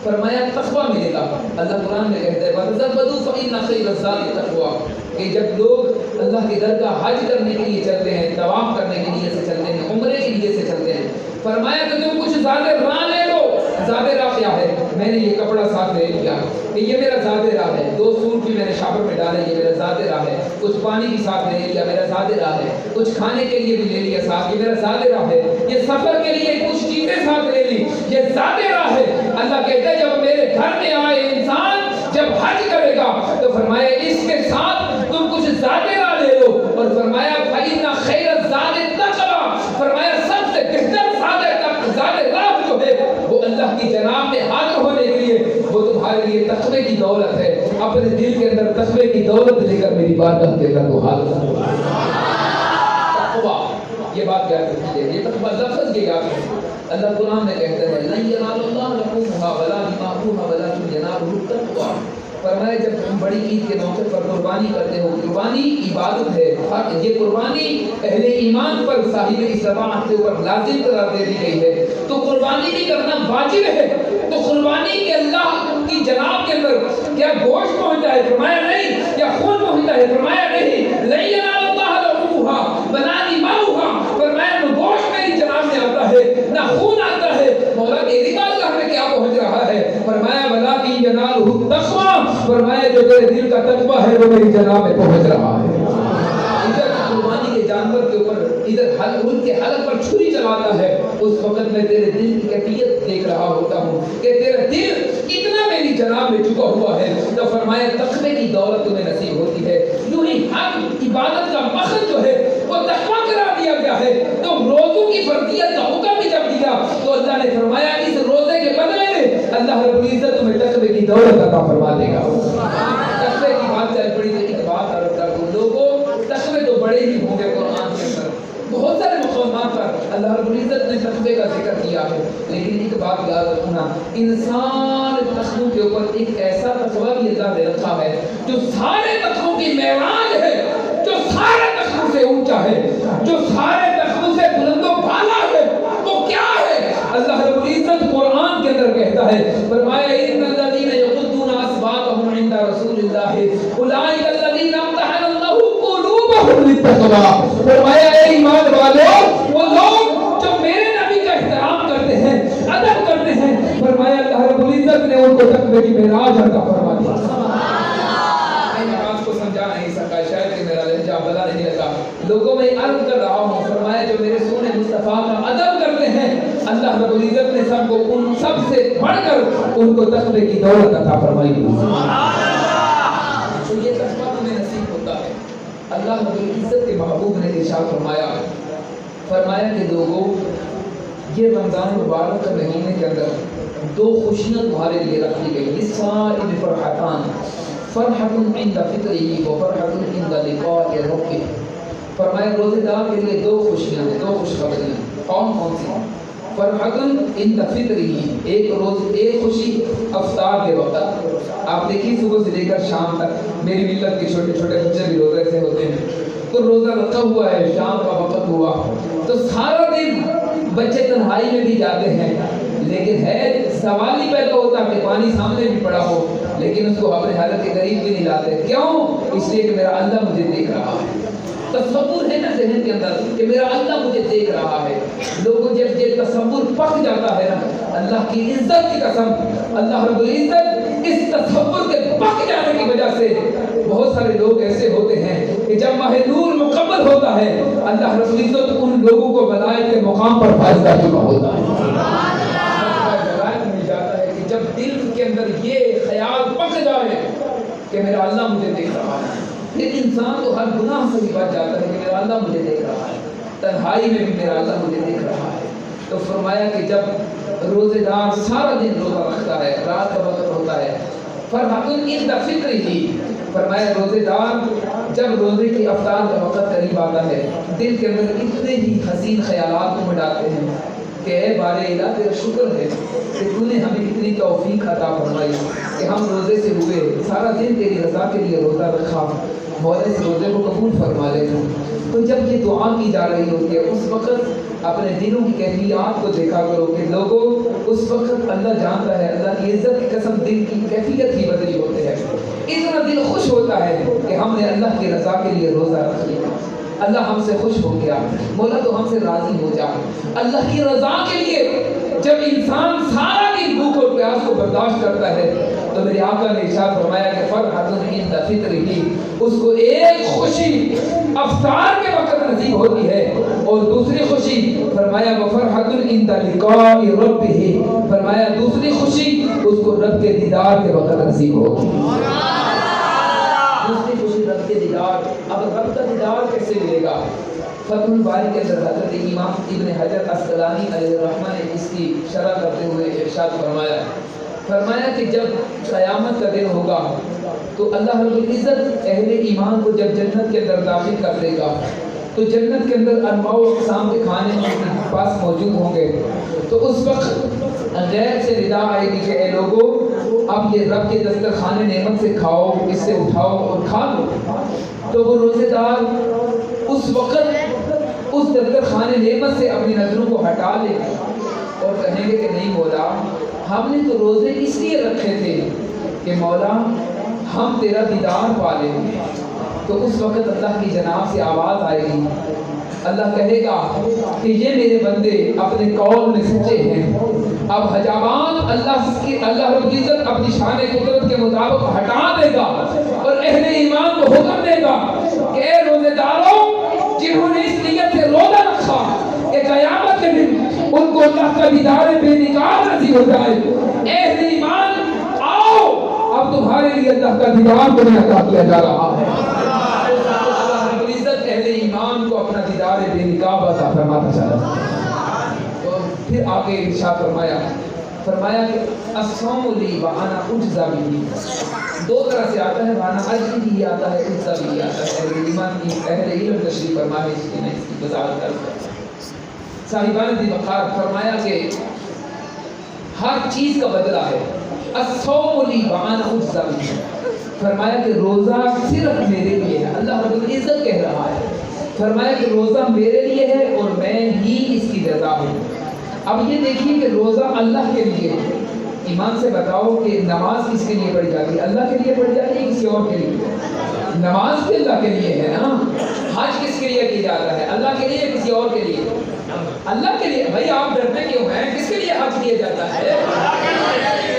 فرمایا تقوی ملے گا۔ اللہ قرآن میں کہتا ہے وَتَزَوَّدُوا فَإِنَّ خَيْرَ الزَّادِ التَّقْوَىٰ، کہ جب لوگ اللہ کے در کا حج کرنے کے لیے چلتے ہیں، طواف کرنے کے لیے سے چلتے ہیں، عمرے کے لیے سے چلتے ہیں، فرمایا کہ تم کچھ زیادہ راہ لے لو۔ زیادہ راہ کیا ہے؟ میں نے یہ کپڑا ساتھ لے لیا کہ یہ میرا زیادہ راہ ہے، 2 سوٹ بھی میں نے شاپر میں ڈالے، یہ میرا زیادہ راہ ہے، کچھ پانی بھی ساتھ لے لیا، میرا زیادہ راہ ہے، کچھ کھانے کے لیے بھی لے لیا ساتھ، یہ میرا زیادہ راہ ہے، یہ سفر کے لیے کچھ چیزیں ساتھ لے لی، یہ زیادہ راہ ہے۔ اللہ کہتا ہے جب میرے گھر میں آئے انسان جب حج کرے گا تو فرمایا اس کے ساتھ تم کچھ زیادہ راہ لے لو، اور فرمایا فَإِنَّ خَيْرَ الزَّادِ التَّقْوَىٰ، فرمایا سب سے بہتر زیادہ راہ جو ہے وہ اللہ کی جناب میں حاضر ہونے کے لیے وہ تمہارے لیے تقوی کی دولت ہے۔ اپنے دل کے اندر تقوی کی دولت لے کر میری بارگاہ کے اندر وہ حاضر ہو۔ تقوی، یہ بات یاد رکھیے، یہ تقوی لفظ کے یاد رکھیے۔ اللہ قرآن میں کہتا ہے لَن يَنَالَ اللَّهَ لُحُومُهَا وَلَا دِمَاؤُهَا وَلَٰكِنْ يَنَالُهُ التَّقْوَىٰ، فرمایا جب تم بڑی عید کے موقع پر قربانی کرتے ہو، قربانی عبادت ہے، یہ قربانی اہل ایمان پر صاحب استطاعت کے اوپر لازم قرار دے دی گئی ہے، تو قربانی بھی کرنا واجب ہے۔ تو قربانی کے اللہ کی جناب کے اندر کیا گوشت پہنچتا ہے؟ فرمایا نہیں۔ کیا خون پہنچتا ہے؟ فرمایا نہیں۔ لَن يَنَالَ اللَّهَ لُحُومُهَا وَلَا دِمَاؤُهَا، فرمایا نہ گوشت میری جناب میں آتا ہے نہ خون آتا ہے، مولا تیری بارگاہ میں کیا پہنچ رہا ہے؟ فرمایا وَلَٰكِن يَنَالُهُ التَّقْوَىٰ، فرمایا جو تیرے دل کا تقویٰ ہے وہ میری جناب میں پہنچ رہا ہے۔ ادھر قربانی کے جانور کے اوپر ادھر ان کے حلق پر چھری چلاتا ہے، اس وقت میں تیرے دل کی کیفیت دیکھ رہا ہوتا ہوں کہ تیرا دل اتنا میری جناب میں چکا ہوا ہے، تو فرمایا تقوی کی دولت تمہیں نصیب ہوتی ہے۔ یوں ہی ہر عبادت کا مقصد جو ہے وہ تقویٰ قرار دیا گیا ہے۔ تو روزوں کی فرضیت کا حکم بھی جب دیا تو اللہ نے فرمایا اس روزے کے بدلے میں اللہ رب العزت تمہیں تقوی کی دولت عطا فرما دے گا۔ تقوی کی بات چل پڑی تو ایک بات عرض کر دوں، لوگوں تقوی تو بڑے ہی ہوں گے، قرآن کے اندر بہت سارے مقامات پر اللہ رب العزت نے تقوی کا ذکر کیا ہے، لیکن ایک بات یاد رکھنا، انسان تقوی کے اوپر ایک ایسا تقوی بھی اللہ نے رکھا ہے جو سارے تقوی کی معراج ہے، جو سارے تقوی سے اونچا ہے، جو سارے تقوی سے بلند و بالا ہے۔ وہ کیا ہے؟ اللہ رب العزت قرآن کے اندر کہتا ہے، فرمایا ان الذین یغضون اصواتهم عند رسول اللہ اولئک الذین امتحن اللہ قلوبهم للتقوی، فرمایا اے ایمان والو وہ لوگ جو میرے نبی کا احترام کرتے ہیں، ادب کرتے ہیں، فرمایا اللہ رب العزت نے ان کو تقوی کی معراج عطا فرما دی۔ میں آپ کو سمجھا نہیں سکا، شاید کہ میرا لہجہ بلا نہیں لگا، لوگوں میں عرض کر رہا ہوں، فرمایا جو میرے سونے مصطفیٰ کا ادب کرتے ہیں اللہ رب العزت نے سب کو ان سب سے بڑھ کر ان کو تقوی کی دولت عطا فرمائی۔ تو یہ تقوی تمہیں نصیب ہوتا ہے۔ اللہ رب العزت کے محبوب نے ارشاد فرمایا کہ لوگوں یہ رمضان مبارک کے مہینے کے اندر دو خوشیاں تمہارے لیے رکھی گئی، للصائم فرحتان، فرحۃ عند فطرہ و فرحۃ عند لقاء ربہ۔ فرمایا روزے دار کے لیے دو خوشیاں ہیں، دو خوشخبریاں۔ کون کون سی؟ فرحۃ عند فطرہ، ایک خوشی افطار کے وقت۔ آپ دیکھیے صبح سے لے کر شام تک میری ملت کے چھوٹے چھوٹے بچے بھی روزے سے ہوتے ہیں، تو روزہ رکھا ہوا ہے، شام کا وقت ہوا تو سارا دن بچے تنہائی میں بھی جاتے ہیں، لیکن ہے سوال ہی پیدا ہوتا کہ پانی سامنے بھی پڑا ہو لیکن اس کو اپنے حالت کے قریب بھی نہیں لاتے۔ کیوں؟ اس لیے کہ میرا اللہ مجھے دیکھ رہا ہے۔ تصور ہے نا ذہن کے اندر کہ میرا اللہ مجھے دیکھ رہا ہے۔ لوگوں جب یہ تصور پک جاتا ہے نا، اللہ کی عزت کی قسم، اللہ رب العزت اس تصور کے پک جانے کی وجہ سے بہت سارے لوگ ایسے ہوتے ہیں کہ جب ماہ نور مکمل ہوتا ہے اللہ رب العزت ان لوگوں کو ولایت کے مقام پر فائز کر چکا ہوتا ہے۔ مل جاتا ہے کہ جب دل کے اندر یہ خیال پک جائے کہ میرا اللہ مجھے دیکھ رہا ہے، پھر انسان تو ہر گناہ سے بھی بچ جاتا ہے کہ میرا اللہ مجھے دیکھ رہا ہے، تنہائی میں بھی میرا اللہ مجھے دیکھ رہا ہے۔ تو فرمایا کہ جب روزے دار سارا دن روزہ رکھتا ہے، رات کا وقت ہوتا ہے، فرحۃ عند فطرہ، فرمایا روزے دار جب روزے کی افطار کا وقت قریب آتا ہے دل کے اندر اتنے ہی حسین خیالات کو مڈاتے ہیں کہ اے بارے الہ تیرا شکر ہے کہ تو نے ہمیں اتنی توفیق عطا فرمائی کہ ہم روزے سے ہوئے، سارا دن تیری رضا کے لیے روزہ رکھا، مولا اس روزے کو قبول فرما لے۔ تو جب یہ دعا کی جا رہی ہوتی ہے اس وقت اپنے دلوں کی کیفیات کو دیکھا کرو کہ لوگوں اس وقت اللہ جانتا ہے، اللہ کی عزت کی قسم دل کی کیفیت ہی بدلی ہوتے ہیں۔ اتنا دل خوش ہوتا ہے کہ ہم نے اللہ کی رضا کے لیے روزہ رکھ لیا، اللہ ہم سے خوش ہو گیا، مولا تو ہم سے راضی ہو جا۔ اللہ کی رضا کے لیے جب انسان سارا دن بھوک اور پیاس کو برداشت کرتا ہے تو میرے آقا نے ارشاد فرمایا کہ فرحۃ عند فطرہ، اس کو ایک خوشی افطار کے وقت نصیب ہوتی ہے اور دوسری خوشی فرمایا وفرحۃ عند لقاء ربہ، فرمایا دوسری خوشی اس کو رب کے دیدار کے وقت نصیب ہوگی۔ دوسری خوشی رب کے دیدار۔ اب رب کا دیدار کیسے ملے گا؟ فتح الباری کے اندر حضرت امام ابن حجر عسقلانی علیہ الرحمہ نے اس کی شرح کرتے ہوئے ارشاد فرمایا کہ جب قیامت کا دن ہوگا تو اللہ رب العزت اہل ایمان کو جب جنت کے اندر داخل کر دے گا تو جنت کے اندر انواع و اقسام کے کھانے ان کے پاس موجود ہوں گے، تو اس وقت غیر سے ندا آئے گی کہ اے لوگوں اب یہ رب کے دسترخوان نعمت سے کھاؤ، اس سے اٹھاؤ اور کھا لو۔ تو وہ روزے دار اس وقت اس دسترخوان نعمت سے اپنی نظروں کو ہٹا لیں گے اور کہیں گے کہ نہیں مولا، ہم نے تو روزے اس لیے رکھے تھے کہ مولا ہم تیرا دیدار پا لیں گے۔ تو اس وقت اللہ کی جناب سے آواز آئے گی، اللہ کہے گا کہ یہ میرے بندے اپنے قول میں سچے ہیں۔ اب حجابان اللہ رب العزت اپنی شان قدرت کے مطابق ہٹا دے گا اور اہل ایمان کو حکم دے گا کہ اے روزے داروں جنہوں نے اس نیت سے روزہ رکھا کہ قیامت کے دن ان کو اللہ کا دیدار بے نقاب نصیب ہو جائے، اہل ایمان آؤ اب تمہارے لیے اللہ کا دیدار تمہیں عطا کیا جا رہا ہے۔ اہل ایمان کو اپنا دیدار بے نقاب عطا فرماتا چلا۔ تو پھر آگے ارشاد فرمایا کہ الصوم لی وانا اجزا بہ، دو طرح سے آتا ہے، وانا اجزی بھی آتا ہے، اجزا بھی آتا ہے۔ اہل ایمان کی اہل علم تشریح فرمائے اس کی وضاحت کرتا ہے۔ صاحبان دی وقار فرمایا کہ ہر چیز کا بدلہ ہے، الصوم لی وانا اجزا بہ، فرمایا کہ روزہ صرف میرے لیے ہے، اللہ رب العزت کہہ رہا ہے، فرمایا کہ روزہ میرے لیے ہے اور میں ہی اس کی جزا ہوں۔ اب یہ دیکھیے کہ روزہ اللہ کے لیے ہے۔ ایمان سے بتاؤ کہ نماز کس کے لیے پڑھی جاتی ہے؟ اللہ کے لیے پڑھی جاتی ہے کسی اور کے لیے؟ نماز بھی اللہ کے لیے ہے نا۔ حج کس کے لیے کیا جاتا ہے؟ اللہ کے لیے کسی اور کے لیے؟ اللہ کے لیے۔ بھائی آپ ڈرتے کیوں ہیں؟ کس کے لیے حج کیا جاتا ہے؟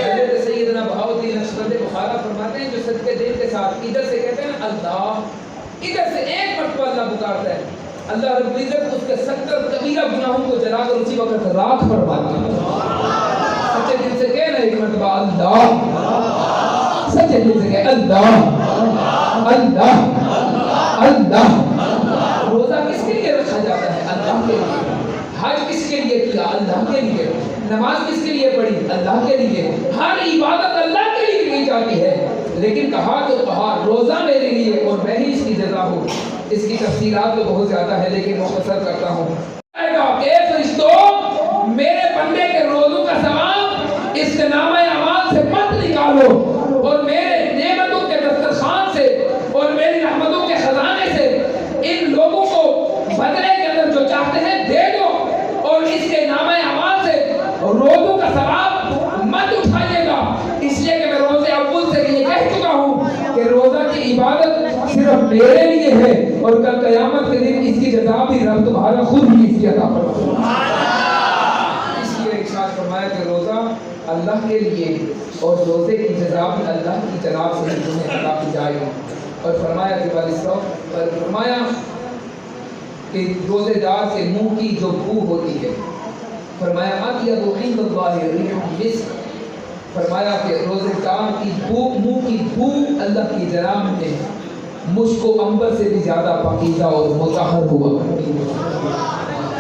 حضرت سیدنا بہاؤالدین نقشبند بخارا فرماتے ہیں جو صدقے دل کے ساتھ ادھر سے کہتے ہیں اللہ، ادھر سے ایک مرتبہ اللہ پکارتا ہے، اللہ رب العزت اس کے 70 کبیرہ گناہوں کو جلا کر اسی وقت راکھ فرماتا ہے۔ سچے دل سے کہنا ایک مرتبہ اللہ، سچے دل سے کہنا اللہ اللہ اللہ۔ روزہ کس کے لیے رکھا جاتا ہے؟ اللہ کے لیے۔ حج کس کے لیے کیا؟ اللہ کے لیے. نماز کس کے لیے پڑھی؟ اللہ کے لیے. ہر عبادت اللہ کے لیے کی جاتی ہے. لیکن کہا تو کہا روزہ میرے لیے اور میں ہی اس کی جزا ہوں. اس کی تفصیلات تو بہت زیادہ ہے لیکن مختصر کرتا ہوں. اے فرشتوں، میرے بندے کے روزوں کا ثواب اس کے نامہ اعمال سے مت نکالو، اور میرے نعمتوں کے دسترخوان سے اور میری رحمتوں کے خزانے سے ان لوگوں کو بدلے کے اندر جو چاہتے ہیں دے دو، اور اس کے نامہ اعمال سے روزوں کا ثواب مت اٹھائیے گا. اس لیے کہ میں روزے اول سے یہ کہہ چکا ہوں کہ روزہ کی عبادت صرف میرے لیے ہے، اور کل قیامت کے دن اس کی جزا بھی رب تمہارا خود ہی اس کی عطا فرمائے. اس لیے ارشاد فرمایا کہ روزہ اللہ کے لیے اور روزے کی جزا بھی اللہ کی جناب سے تمہیں عطا کی جائے گی. اور فرمایا کہ روزے دار سے منہ کی جو بو ہوتی ہے، فرمایا اطیب عند اللہ ریح المسک، فرمایا کہ روزے دار کی بو، منہ کی بو اللہ کی جناب میں مشک و عنبر سے بھی زیادہ پاکیزہ اور مطہر ہوا.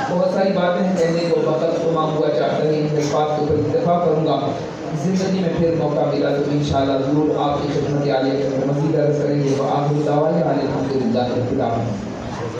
بہت ساری باتیں ہیں کہنے کو، وقت تمام ہوا چاہتا ہے. ان بات کو پر دفاع کروں گا. زندگی میں پھر موقع ملا تو انشاءاللہ ضرور آپ کی خدمت عالیہ میں مزید عرض کریں گے. وآخر دعوانا الحمدللہ رب العالمین.